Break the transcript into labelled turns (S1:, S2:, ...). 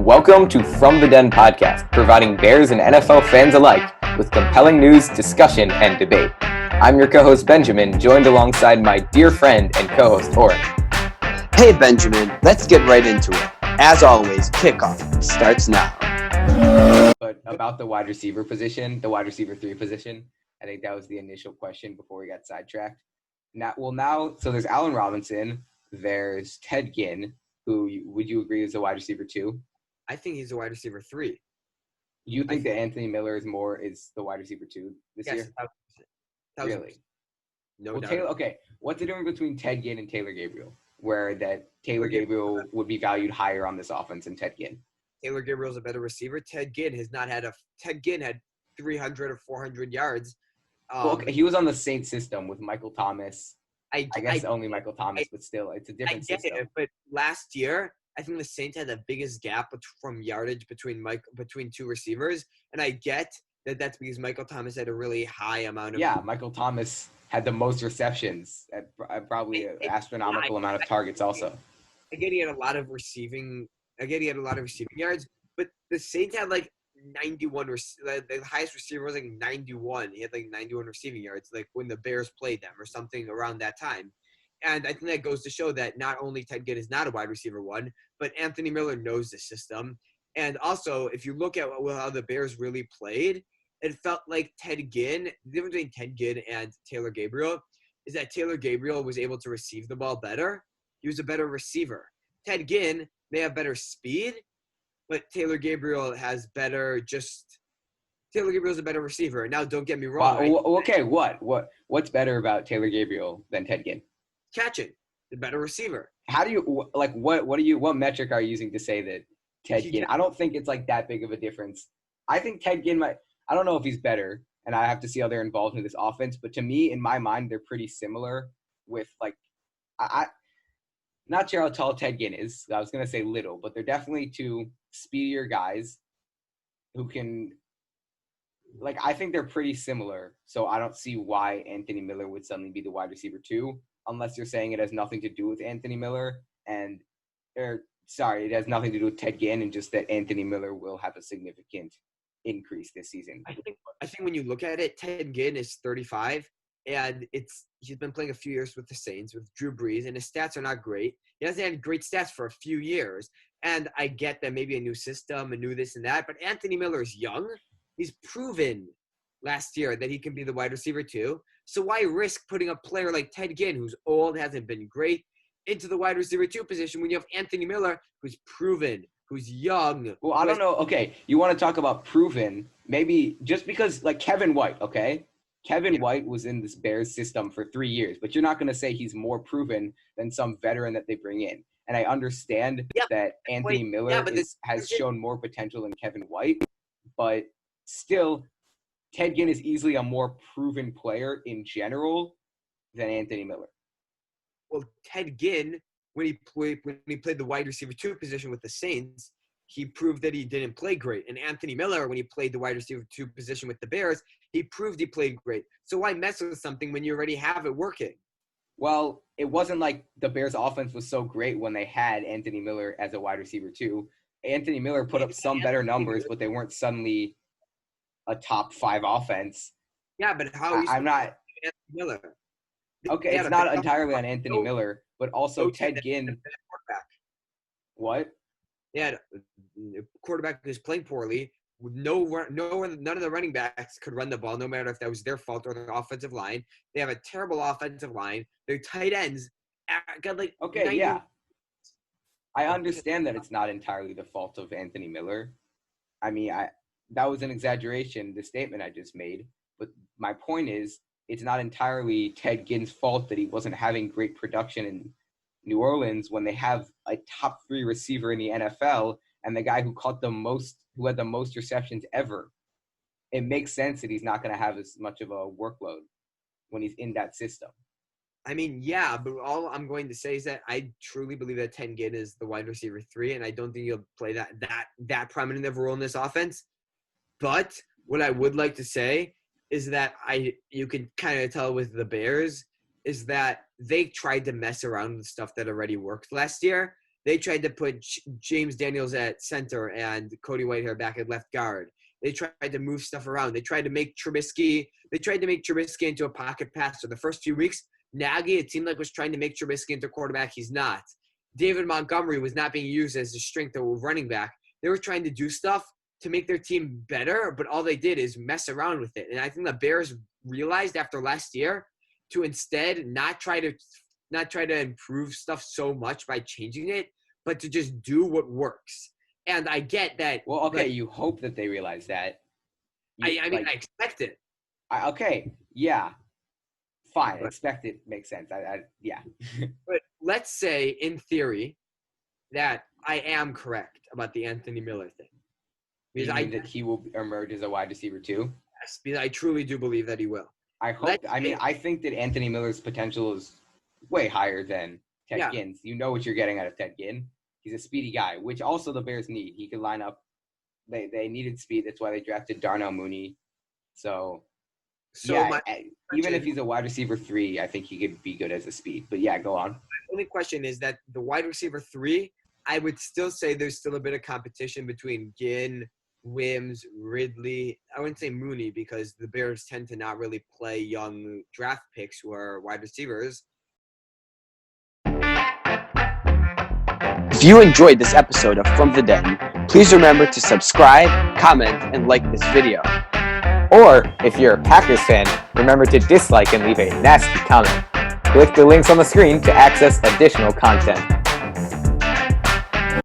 S1: Welcome to From the Den podcast, providing Bears and NFL fans alike with compelling news, discussion, and debate. I'm your co-host Benjamin, joined alongside my dear friend and co-host Oren.
S2: Hey Benjamin, let's get right into it. As always, kickoff starts now.
S1: But about the wide receiver position, the wide receiver 3 position, I think that was the initial question before we got sidetracked. So there's Allen Robinson, there's Ted Ginn, who would you agree is a wide receiver 2?
S3: I think he's a wide receiver 3.
S1: You think that Anthony Miller is the wide receiver 2 this year?
S3: Yes,
S1: really?
S3: No doubt.
S1: Okay, what's the difference between Ted Ginn and Taylor Gabriel? Where that Taylor Gabriel would be valued higher on this offense than Ted Ginn?
S3: Taylor Gabriel's a better receiver. Ted Ginn had 300 or 400 yards.
S1: He was on the Saints system with Michael Thomas.
S3: I
S1: guess only Michael Thomas, but still, it's a different system.
S3: But last year, I think the Saints had the biggest gap from yardage between two receivers, and I get that that's because Michael Thomas had a really high amount of.
S1: Yeah, Michael Thomas had the most receptions, at probably an astronomical amount of targets. Also,
S3: I get he had a lot of receiving yards, but the Saints had like 91. The highest receiver was like 91. He had like 91 receiving yards, like when the Bears played them or something around that time. And I think that goes to show that not only Ted Ginn is not a wide receiver 1, but Anthony Miller knows the system. And also, if you look at how the Bears really played, it felt like Ted Ginn, the difference between Ted Ginn and Taylor Gabriel is that Taylor Gabriel was able to receive the ball better. He was a better receiver. Ted Ginn may have better speed, but Taylor Gabriel's a better receiver. Now, don't get me wrong.
S1: Okay, what's better about Taylor Gabriel than Ted Ginn?
S3: Catching, the better receiver.
S1: How do you what metric are you using to say that Ted Ginn? I don't think it's like that big of a difference. I think Ted Ginn I don't know if he's better, and I have to see how they're involved in this offense, but to me, in my mind, they're pretty similar with I'm not sure how tall Ted Ginn is. I was going to say little, but they're definitely two speedier guys who can I think they're pretty similar. So I don't see why Anthony Miller would suddenly be the wide receiver 2. Unless you're saying it has nothing to do with Anthony Miller it has nothing to do with Ted Ginn and just that Anthony Miller will have a significant increase this season.
S3: I think when you look at it, Ted Ginn is 35, and he's been playing a few years with the Saints, with Drew Brees, and his stats are not great. He hasn't had great stats for a few years, and I get that maybe a new system, a new this and that, but Anthony Miller is young. He's proven last year that he can be the wide receiver 2. So why risk putting a player like Ted Ginn, who's old, hasn't been great, into the wide receiver 2 position when you have Anthony Miller, who's proven, who's young?
S1: Well, I don't know. Okay, you want to talk about proven? Maybe just because, Kevin White, okay? Kevin White was in this Bears system for 3 years, but you're not going to say he's more proven than some veteran that they bring in. And I understand that Anthony Miller has shown more potential than Kevin White, but still, Ted Ginn is easily a more proven player in general than Anthony Miller.
S3: Well, Ted Ginn, when he played the wide receiver 2 position with the Saints, he proved that he didn't play great. And Anthony Miller, when he played the wide receiver 2 position with the Bears, he proved he played great. So why mess with something when you already have it working?
S1: Well, it wasn't like the Bears' offense was so great when they had Anthony Miller as a wide receiver 2. Anthony Miller put up some better numbers, but they weren't suddenly a top 5 offense.
S3: Yeah, but how?
S1: I'm not.
S3: Anthony Miller.
S1: Okay, it's not entirely on Anthony Miller, but also Ted Ginn. What?
S3: Yeah, a quarterback who's playing poorly. None of the running backs could run the ball, no matter if that was their fault or the offensive line. They have a terrible offensive line. Their tight ends got
S1: Okay, 90. Yeah. I understand that it's not entirely the fault of Anthony Miller. I mean, that was an exaggeration, the statement I just made. But my point is, it's not entirely Ted Ginn's fault that he wasn't having great production in New Orleans when they have a top 3 receiver in the NFL and the guy who had the most receptions ever. It makes sense that he's not going to have as much of a workload when he's in that system.
S3: I mean, yeah, but all I'm going to say is that I truly believe that Ted Ginn is the wide receiver 3, and I don't think he'll play that prominent of a role in this offense. But what I would like to say is that you can kind of tell with the Bears is that they tried to mess around with stuff that already worked last year. They tried to put James Daniels at center and Cody Whitehair back at left guard. They tried to move stuff around. They tried to make Trubisky into a pocket passer. The first few weeks, Nagy, it seemed like, was trying to make Trubisky into a quarterback. He's not. David Montgomery was not being used as a strength of running back. They were trying to do stuff to make their team better, but all they did is mess around with it. And I think the Bears realized after last year to instead not try to improve stuff so much by changing it, but to just do what works. And I get that.
S1: Well, okay, you hope that they realize that.
S3: I mean, I expect it.
S1: Okay, yeah. Fine, expect it makes sense. Yeah.
S3: But let's say, in theory, that I am correct about the Anthony Miller thing.
S1: Because I think that he will emerge as a wide receiver too?
S3: Yes, because I truly do believe that he will.
S1: I think that Anthony Miller's potential is way higher than Ted Ginn's. You know what you're getting out of Ted Ginn. He's a speedy guy, which also the Bears need. He could line up. They needed speed. That's why they drafted Darnell Mooney. Even if he's a wide receiver 3, I think he could be good as a speed. But yeah, go on.
S3: My only question is that the wide receiver 3, I would still say there's still a bit of competition between Ginn, Wims, Ridley. I wouldn't say Mooney because the Bears tend to not really play young draft picks who are wide receivers.
S2: If you enjoyed this episode of From the Den, please remember to subscribe, comment, and like this video.
S4: Or, if you're a Packers fan, remember to dislike and leave a nasty comment. Click the links on the screen to access additional content.